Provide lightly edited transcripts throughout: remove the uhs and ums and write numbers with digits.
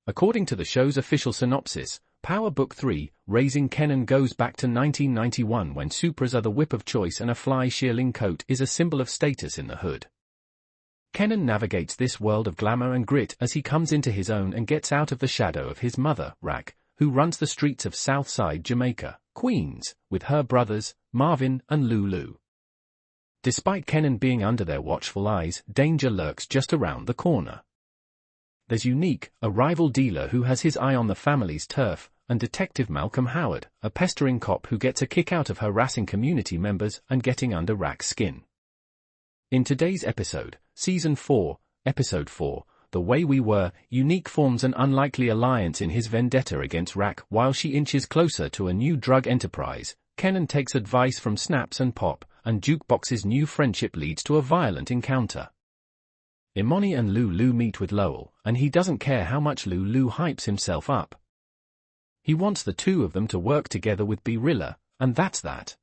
According to the show's official synopsis, Power Book 3, Raising Kenan goes back to 1991 when supras are the whip of choice and a fly shearling coat is a symbol of status in the hood. Kenan navigates this world of glamour and grit as he comes into his own and gets out of the shadow of his mother, Rack, who runs the streets of Southside Jamaica, Queens, with her brothers, Marvin and Lulu. Despite Kenan being under their watchful eyes, danger lurks just around the corner. There's Unique, a rival dealer who has his eye on the family's turf, and Detective Malcolm Howard, a pestering cop who gets a kick out of harassing community members and getting under Rack's skin. In today's episode, Season 4, Episode 4, The Way We Were, Unique forms an unlikely alliance in his vendetta against Rack while she inches closer to a new drug enterprise. Kenan takes advice from Snaps and Pop, and Jukebox's new friendship leads to a violent encounter. Imani and Lulu meet with Lowell, and he doesn't care how much Lulu hypes himself up. He wants the two of them to work together with Rilla, and that's that.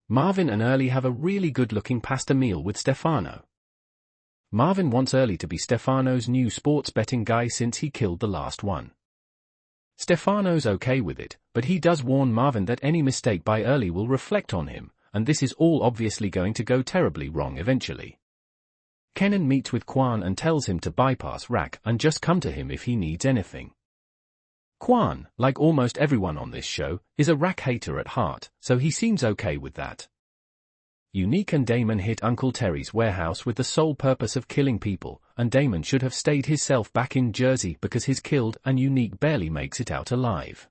Marvin and Early have a really good-looking pasta meal with Stefano. Marvin wants Early to be Stefano's new sports betting guy since he killed the last one. Stefano's okay with it, but he does warn Marvin that any mistake by Early will reflect on him, and this is all obviously going to go terribly wrong eventually. Kenan meets with Quan and tells him to bypass Rack and just come to him if he needs anything. Quan, like almost everyone on this show, is a Rack hater at heart, so he seems okay with that. Unique and Damon hit Uncle Terry's warehouse with the sole purpose of killing people, and Damon should have stayed himself back in Jersey because he's killed and Unique barely makes it out alive.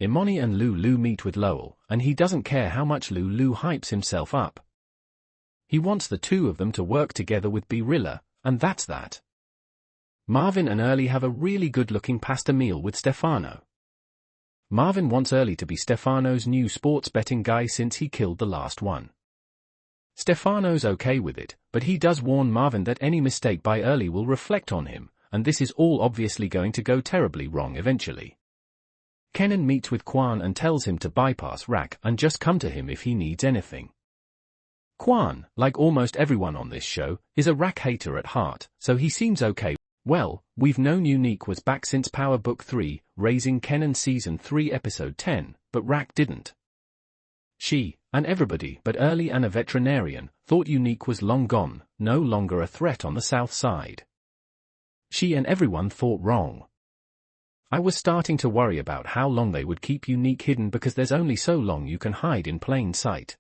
Imani and Lulu meet with Lowell, and he doesn't care how much Lulu hypes himself up. He wants the two of them to work together with Rilla, and that's that. Marvin and Early have a really good-looking pasta meal with Stefano. Marvin wants Early to be Stefano's new sports betting guy since he killed the last one. Stefano's okay with it, but he does warn Marvin that any mistake by Early will reflect on him, and this is all obviously going to go terribly wrong eventually. Kenan meets with Quan and tells him to bypass Rack and just come to him if he needs anything. Quan, like almost everyone on this show, is a Rack hater at heart, so he seems okay. Well, we've known Unique was back since Power Book 3, Raising Kenan Season 3 Episode 10, but Rack didn't. She, and everybody but Early and a veterinarian, thought Unique was long gone, no longer a threat on the South Side. She and everyone thought wrong. I was starting to worry about how long they would keep Unique hidden because there's only so long you can hide in plain sight.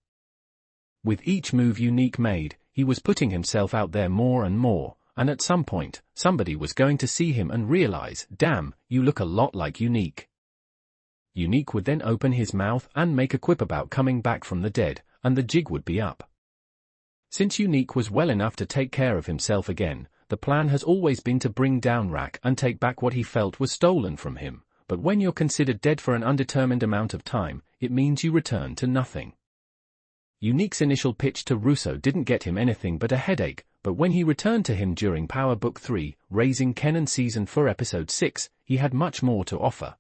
With each move Unique made, he was putting himself out there more and more, and at some point, somebody was going to see him and realize, damn, you look a lot like Unique. Unique would then open his mouth and make a quip about coming back from the dead, and the jig would be up. Since Unique was well enough to take care of himself again, the plan has always been to bring down Rack and take back what he felt was stolen from him, but when you're considered dead for an undetermined amount of time, it means you return to nothing. Unique's initial pitch to Russo didn't get him anything but a headache, but when he returned to him during Power Book 3, Raising Kenan Season 4 Episode 6, he had much more to offer.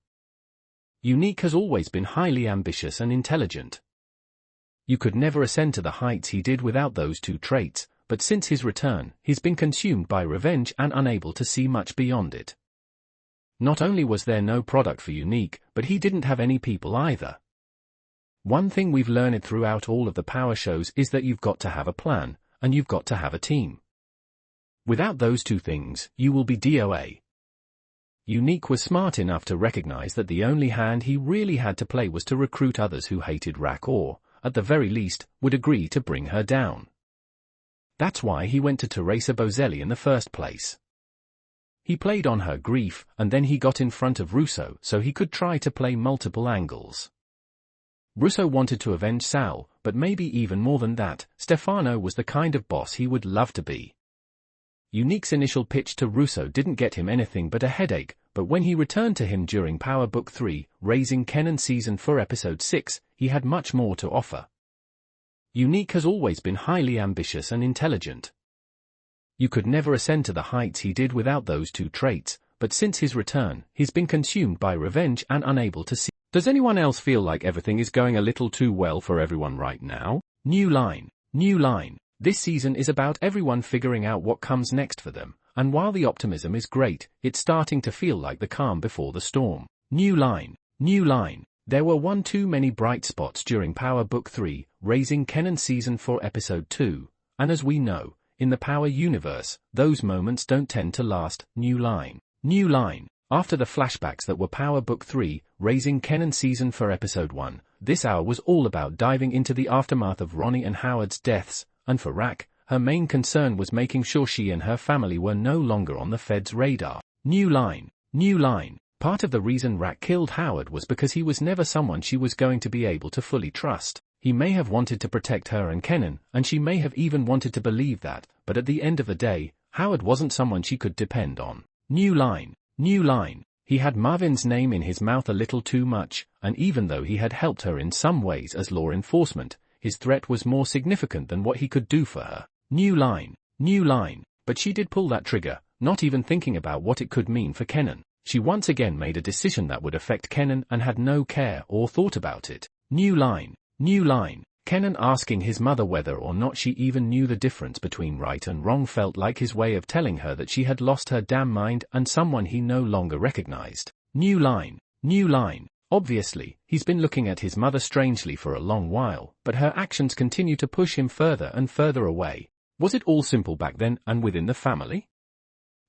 Unique has always been highly ambitious and intelligent. You could never ascend to the heights he did without those two traits, but since his return, he's been consumed by revenge and unable to see much beyond it. Not only was there no product for Unique, but he didn't have any people either. One thing we've learned throughout all of the power shows is that you've got to have a plan, and you've got to have a team. Without those two things, you will be DOA. Unique was smart enough to recognize that the only hand he really had to play was to recruit others who hated Rack or, at the very least, would agree to bring her down. That's why he went to Teresa Bozelli in the first place. He played on her grief, and then he got in front of Russo so he could try to play multiple angles. Russo wanted to avenge Sal, but maybe even more than that, Stefano was the kind of boss he would love to be. Unique's initial pitch to Russo didn't get him anything but a headache, but when he returned to him during Power Book 3, Raising Kenan Season 4 Episode 6, he had much more to offer. Unique has always been highly ambitious and intelligent. You could never ascend to the heights he did without those two traits, but since his return, he's been consumed by revenge and unable to see. Does anyone else feel like everything is going a little too well for everyone right now? New line. New line. This season is about everyone figuring out what comes next for them, and while the optimism is great, it's starting to feel like the calm before the storm. New line. New line. There were one too many bright spots during Power Book 3, Raising Kenan Season 4 Episode 2, and as we know, in the Power universe, those moments don't tend to last. New line. New line. After the flashbacks that were Power Book 3, Raising Kenan Season 4 Episode 1, this hour was all about diving into the aftermath of Ronnie and Howard's deaths, and for Rack, her main concern was making sure she and her family were no longer on the Fed's radar. New line. New line. Part of the reason Rack killed Howard was because he was never someone she was going to be able to fully trust. He may have wanted to protect her and Kenan, and she may have even wanted to believe that, but at the end of the day, Howard wasn't someone she could depend on. New line. New line. He had Marvin's name in his mouth a little too much, and even though he had helped her in some ways as law enforcement, his threat was more significant than what he could do for her. New line. New line. But she did pull that trigger, not even thinking about what it could mean for Kenan. She once again made a decision that would affect Kenan and had no care or thought about it. New line. New line. Kenan asking his mother whether or not she even knew the difference between right and wrong felt like his way of telling her that she had lost her damn mind and someone he no longer recognized. New line. New line. Obviously, he's been looking at his mother strangely for a long while, but her actions continue to push him further and further away. Was it all simple back then and within the family?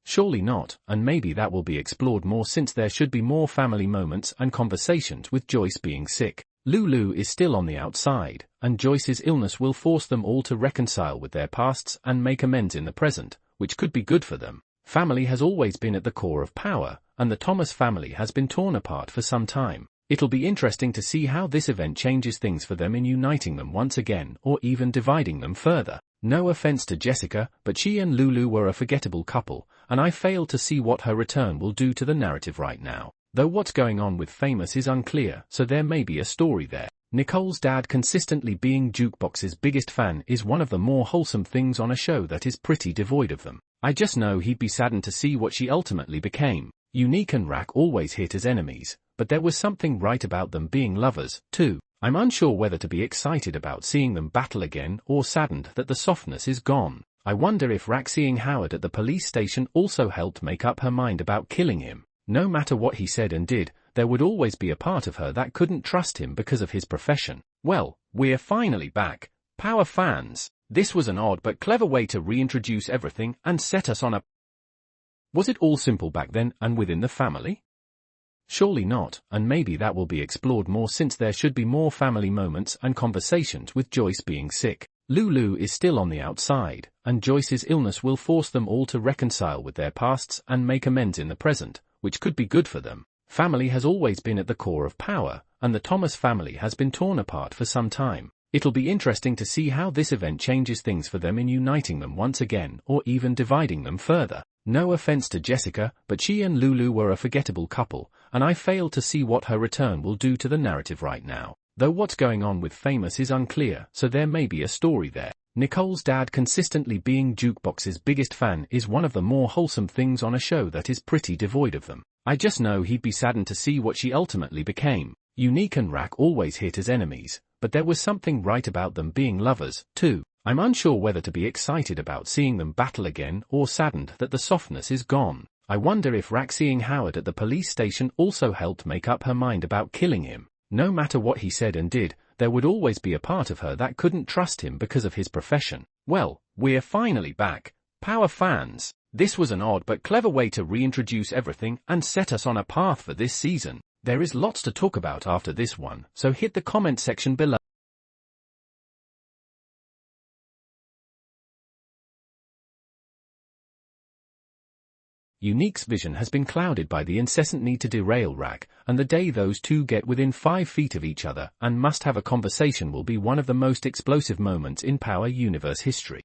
Surely not, and maybe that will be explored more since there should be more family moments and conversations with Joyce being sick. Lulu is still on the outside, and Joyce's illness will force them all to reconcile with their pasts and make amends in the present, which could be good for them. Family has always been at the core of Power, and the Thomas family has been torn apart for some time. It'll be interesting to see how this event changes things for them in uniting them once again or even dividing them further. No offense to Jessica, but she and Lulu were a forgettable couple, and I fail to see what her return will do to the narrative right now. Though what's going on with Famous is unclear, so there may be a story there. Nicole's dad consistently being Jukebox's biggest fan is one of the more wholesome things on a show that is pretty devoid of them. I just know he'd be saddened to see what she ultimately became. Unique and Rack always hit as enemies, but there was something right about them being lovers, too. I'm unsure whether to be excited about seeing them battle again or saddened that the softness is gone. I wonder if Rack seeing Howard at the police station also helped make up her mind about killing him. No matter what he said and did, there would always be a part of her that couldn't trust him because of his profession. Well, we're finally back. Power fans, this was an odd but clever way to reintroduce everything and set us on a... Was it all simple back then and within the family? Surely not, and maybe that will be explored more since there should be more family moments and conversations with Joyce being sick. Lulu is still on the outside, and Joyce's illness will force them all to reconcile with their pasts and make amends in the present, which could be good for them. Family has always been at the core of Power, and the Thomas family has been torn apart for some time. It'll be interesting to see how this event changes things for them in uniting them once again or even dividing them further. No offense to Jessica, but she and Lulu were a forgettable couple, and I fail to see what her return will do to the narrative right now. Though what's going on with Famous is unclear, so there may be a story there. Nicole's dad consistently being Jukebox's biggest fan is one of the more wholesome things on a show that is pretty devoid of them. I just know he'd be saddened to see what she ultimately became. Unique and Rack always hit as enemies, but there was something right about them being lovers, too. I'm unsure whether to be excited about seeing them battle again or saddened that the softness is gone. I wonder if Rack seeing Howard at the police station also helped make up her mind about killing him. No matter what he said and did, there would always be a part of her that couldn't trust him because of his profession. Well, we're finally back. Power fans, this was an odd but clever way to reintroduce everything and set us on a path for this season. There is lots to talk about after this one, so hit the comment section below. Unique's vision has been clouded by the incessant need to derail Rack, and the day those two get within 5 feet of each other and must have a conversation will be one of the most explosive moments in Power Universe history.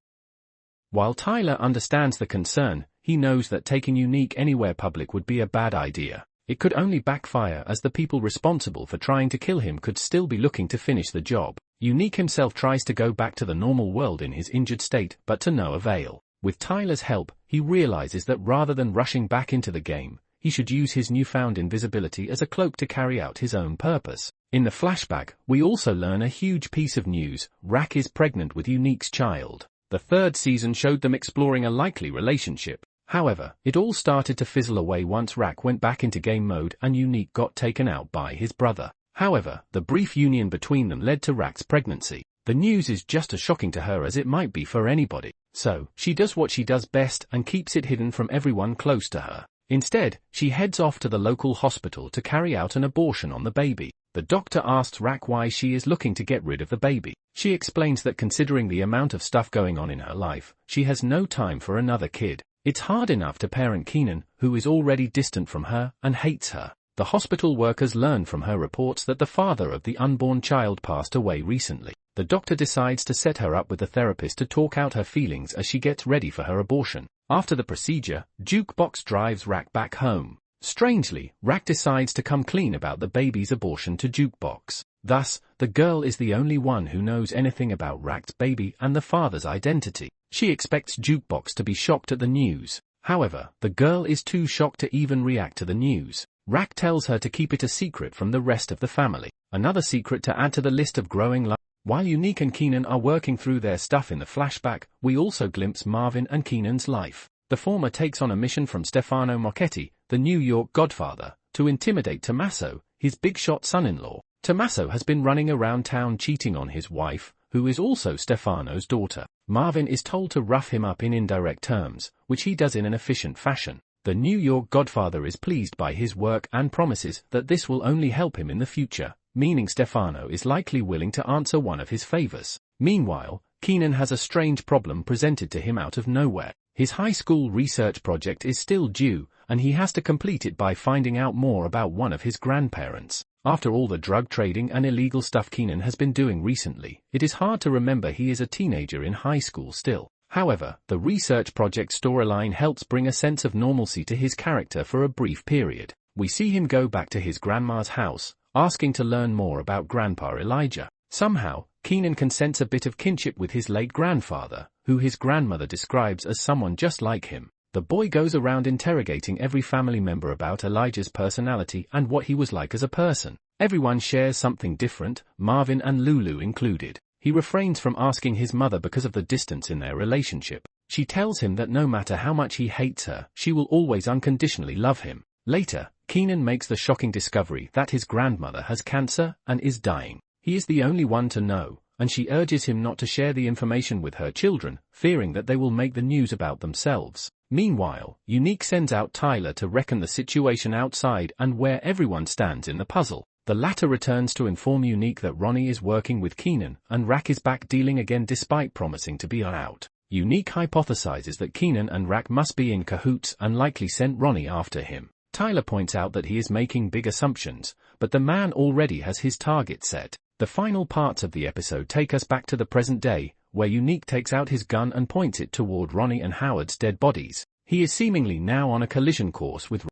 While Tyler understands the concern, he knows that taking Unique anywhere public would be a bad idea. It could only backfire as the people responsible for trying to kill him could still be looking to finish the job. Unique himself tries to go back to the normal world in his injured state, but to no avail. With Tyler's help, he realizes that rather than rushing back into the game, he should use his newfound invisibility as a cloak to carry out his own purpose. In the flashback, we also learn a huge piece of news: Rack is pregnant with Unique's child. The 3rd season showed them exploring a likely relationship. However, it all started to fizzle away once Rak went back into game mode and Unique got taken out by his brother. However, the brief union between them led to Rak's pregnancy. The news is just as shocking to her as it might be for anybody. So, she does what she does best and keeps it hidden from everyone close to her. Instead, she heads off to the local hospital to carry out an abortion on the baby. The doctor asks Rak why she is looking to get rid of the baby. She explains that considering the amount of stuff going on in her life, she has no time for another kid. It's hard enough to parent Kenan, who is already distant from her and hates her. The hospital workers learn from her reports that the father of the unborn child passed away recently. The doctor decides to set her up with a therapist to talk out her feelings as she gets ready for her abortion. After the procedure, Jukebox drives Rak back home. Strangely, Rak decides to come clean about the baby's abortion to Jukebox. Thus, the girl is the only one who knows anything about Rak's baby and the father's identity. She expects Jukebox to be shocked at the news. However, the girl is too shocked to even react to the news. Rak tells her to keep it a secret from the rest of the family. Another secret to add to the list of growing lies. While Unique and Kenan are working through their stuff in the flashback, we also glimpse Marvin and Kenan's life. The former takes on a mission from Stefano Mocchetti, the New York godfather, to intimidate Tommaso, his big-shot son-in-law. Tommaso has been running around town cheating on his wife, who is also Stefano's daughter. Marvin is told to rough him up in indirect terms, which he does in an efficient fashion. The New York godfather is pleased by his work and promises that this will only help him in the future, meaning Stefano is likely willing to answer one of his favors. Meanwhile, Kenan has a strange problem presented to him out of nowhere. His high school research project is still due, and he has to complete it by finding out more about one of his grandparents. After all the drug trading and illegal stuff Kenan has been doing recently, it is hard to remember he is a teenager in high school still. However, the research project storyline helps bring a sense of normalcy to his character for a brief period. We see him go back to his grandma's house, asking to learn more about Grandpa Elijah. Somehow, Kenan can sense a bit of kinship with his late grandfather, who his grandmother describes as someone just like him. The boy goes around interrogating every family member about Elijah's personality and what he was like as a person. Everyone shares something different, Marvin and Lulu included. He refrains from asking his mother because of the distance in their relationship. She tells him that no matter how much he hates her, she will always unconditionally love him. Later, Kenan makes the shocking discovery that his grandmother has cancer and is dying. He is the only one to know, and she urges him not to share the information with her children, fearing that they will make the news about themselves. Meanwhile, Unique sends out Tyler to reckon the situation outside and where everyone stands in the puzzle. The latter returns to inform Unique that Ronnie is working with Kenan and Rak is back dealing again despite promising to be out. Unique hypothesizes that Kenan and Rak must be in cahoots and likely sent Ronnie after him. Tyler points out that he is making big assumptions, but the man already has his target set. The final parts of the episode take us back to the present day, where Unique takes out his gun and points it toward Ronnie and Howard's dead bodies. He is seemingly now on a collision course with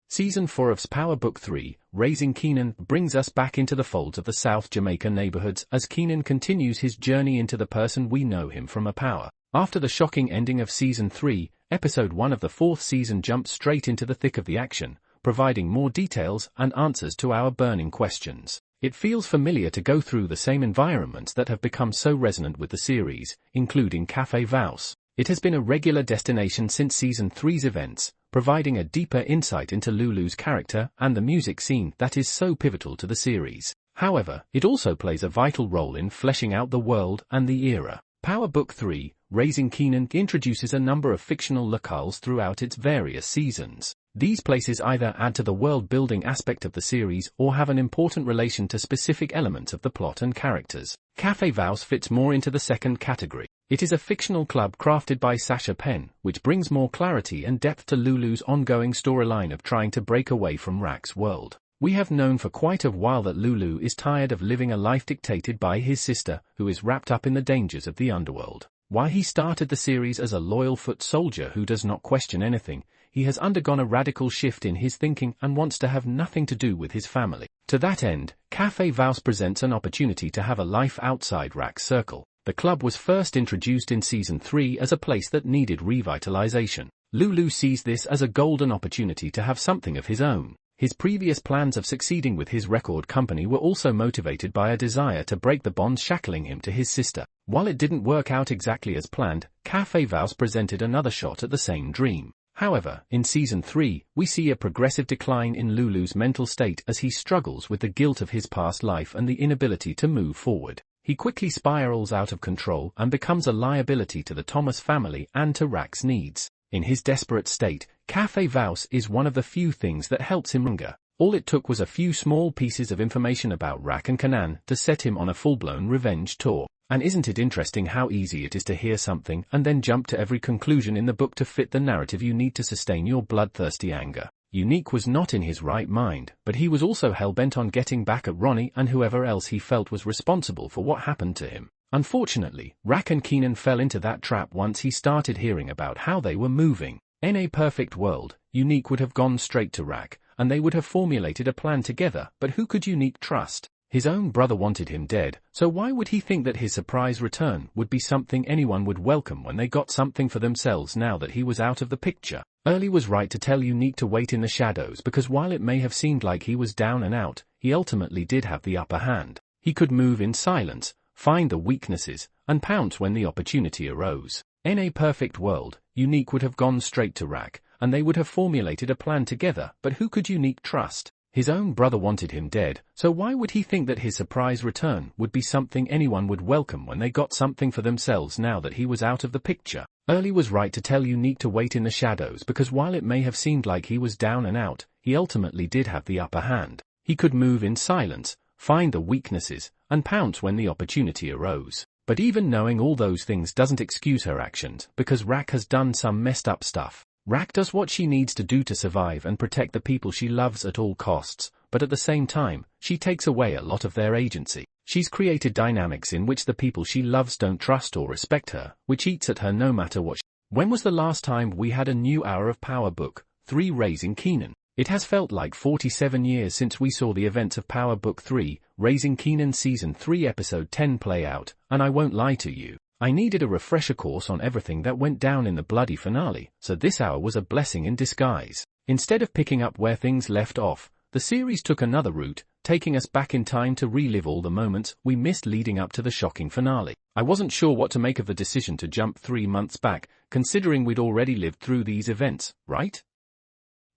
Season 4 of Power Book 3, Raising Kenan, brings us back into the folds of the South Jamaica neighborhoods as Kenan continues his journey into the person we know him from Power. After the shocking ending of Season 3, Episode 1 of the 4th season jumps straight into the thick of the action, providing more details and answers to our burning questions. It feels familiar to go through the same environments that have become so resonant with the series, including Café Vause. It has been a regular destination since Season 3's events, providing a deeper insight into Lulu's character and the music scene that is so pivotal to the series. However, it also plays a vital role in fleshing out the world and the era. Power Book 3, Raising Kenan, introduces a number of fictional locales throughout its various seasons. These places either add to the world-building aspect of the series or have an important relation to specific elements of the plot and characters. Café Vause fits more into the second category. It is a fictional club crafted by Sasha Penn, which brings more clarity and depth to Lulu's ongoing storyline of trying to break away from Rak's world. We have known for quite a while that Lulu is tired of living a life dictated by his sister, who is wrapped up in the dangers of the underworld. While he started the series as a loyal foot soldier who does not question anything, he has undergone a radical shift in his thinking and wants to have nothing to do with his family. To that end, Café Vause presents an opportunity to have a life outside Rak's circle. The club was first introduced in Season 3 as a place that needed revitalization. Lulu sees this as a golden opportunity to have something of his own. His previous plans of succeeding with his record company were also motivated by a desire to break the bonds shackling him to his sister. While it didn't work out exactly as planned, Cafe Vause presented another shot at the same dream. However, in Season 3, we see a progressive decline in Lulu's mental state as he struggles with the guilt of his past life and the inability to move forward. He quickly spirals out of control and becomes a liability to the Thomas family and to Rack's needs. In his desperate state, Cafe Vause is one of the few things that helps him hunger. All it took was a few small pieces of information about Rack and Kanan to set him on a full-blown revenge tour. And isn't it interesting how easy it is to hear something and then jump to every conclusion in the book to fit the narrative you need to sustain your bloodthirsty anger? Unique was not in his right mind, but he was also hell-bent on getting back at Ronnie and whoever else he felt was responsible for what happened to him. Unfortunately, Rack and Kenan fell into that trap once he started hearing about how they were moving. In a perfect world, Unique would have gone straight to Rack, and they would have formulated a plan together, but who could Unique trust? His own brother wanted him dead, so why would he think that his surprise return would be something anyone would welcome when they got something for themselves now that he was out of the picture? Early was right to tell Unique to wait in the shadows because while it may have seemed like he was down and out, he ultimately did have the upper hand. He could move in silence, find the weaknesses, and pounce when the opportunity arose. In a perfect world, Unique would have gone straight to Rack, and they would have formulated a plan together, but who could Unique trust? His own brother wanted him dead, so why would he think that his surprise return would be something anyone would welcome when they got something for themselves now that he was out of the picture? Early was right to tell Unique to wait in the shadows because while it may have seemed like he was down and out, he ultimately did have the upper hand. He could move in silence, find the weaknesses, and pounce when the opportunity arose. But even knowing all those things doesn't excuse her actions because Rack has done some messed up stuff. Rack does what she needs to do to survive and protect the people she loves at all costs, but at the same time, she takes away a lot of their agency. She's created dynamics in which the people she loves don't trust or respect her, which eats at her no matter what. When was the last time we had a new hour of Power Book 3 Raising Kenan? It has felt like 47 years since we saw the events of Power Book 3, Raising Kenan Season 3 Episode 10 play out, and I won't lie to you. I needed a refresher course on everything that went down in the bloody finale, so this hour was a blessing in disguise. Instead of picking up where things left off, the series took another route, taking us back in time to relive all the moments we missed leading up to the shocking finale. I wasn't sure what to make of the decision to jump 3 months back, considering we'd already lived through these events, right?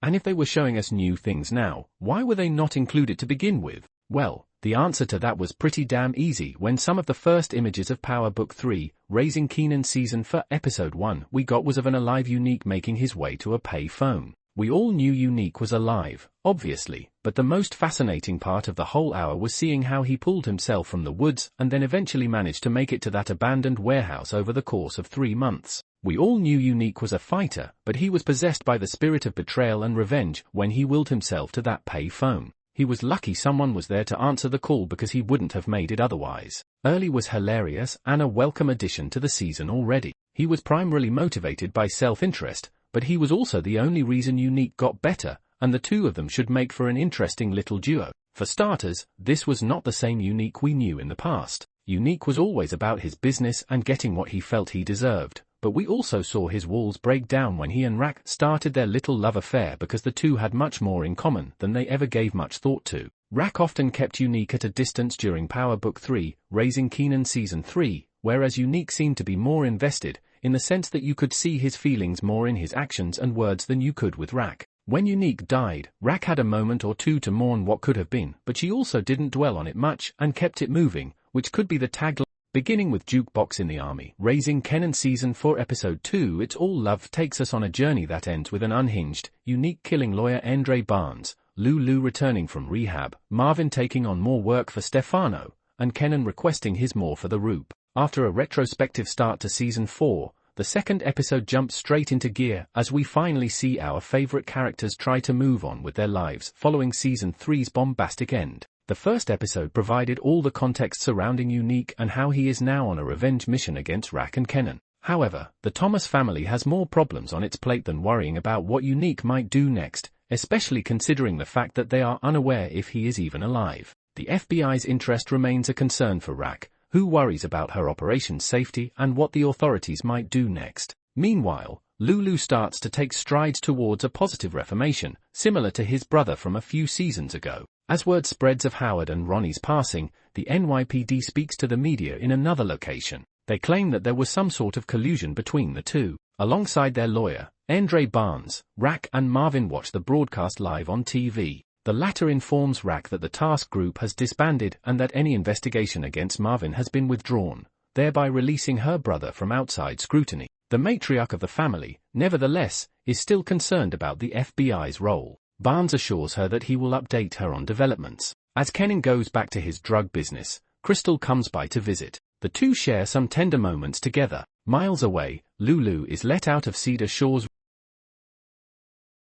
And if they were showing us new things now, why were they not included to begin with? Well, the answer to that was pretty damn easy when some of the first images of Power Book 3, Raising Kenan Season 4 Episode 1 we got was of an alive Unique making his way to a pay phone. We all knew Unique was alive, obviously, but the most fascinating part of the whole hour was seeing how he pulled himself from the woods and then eventually managed to make it to that abandoned warehouse over the course of 3 months. We all knew Unique was a fighter, but he was possessed by the spirit of betrayal and revenge when he willed himself to that pay phone. He was lucky someone was there to answer the call because he wouldn't have made it otherwise. Early was hilarious and a welcome addition to the season already. He was primarily motivated by self-interest, but he was also the only reason Unique got better, and the two of them should make for an interesting little duo. For starters, this was not the same Unique we knew in the past. Unique was always about his business and getting what he felt he deserved, but we also saw his walls break down when he and Rack started their little love affair because the two had much more in common than they ever gave much thought to. Rack often kept Unique at a distance during Power Book 3, Raising Kenan Season 3, whereas Unique seemed to be more invested, in the sense that you could see his feelings more in his actions and words than you could with Rack. When Unique died, Rack had a moment or two to mourn what could have been, but she also didn't dwell on it much and kept it moving, which could be the tagline. Beginning with Jukebox in the Army, Raising Kenan Season 4 Episode 2 It's All Love takes us on a journey that ends with an unhinged, Unique killing lawyer Andre Barnes, Lulu returning from rehab, Marvin taking on more work for Stefano, and Kenan requesting his more for the Roop. After a retrospective start to Season 4, the second episode jumps straight into gear as we finally see our favorite characters try to move on with their lives following Season 3's bombastic end. The first episode provided all the context surrounding Unique and how he is now on a revenge mission against Rack and Kenan. However, the Thomas family has more problems on its plate than worrying about what Unique might do next, especially considering the fact that they are unaware if he is even alive. The FBI's interest remains a concern for Rack, who worries about her operation's safety and what the authorities might do next. Meanwhile, Lulu starts to take strides towards a positive reformation, similar to his brother from a few seasons ago. As word spreads of Howard and Ronnie's passing, the NYPD speaks to the media in another location. They claim that there was some sort of collusion between the two. Alongside their lawyer, Andre Barnes, Rack and Marvin watch the broadcast live on TV. The latter informs Rack that the task group has disbanded and that any investigation against Marvin has been withdrawn, thereby releasing her brother from outside scrutiny. The matriarch of the family, nevertheless, is still concerned about the FBI's role. Barnes assures her that he will update her on developments. As Kenan goes back to his drug business, Crystal comes by to visit. The two share some tender moments together. Miles away, Lulu is let out of Cedar Shaw's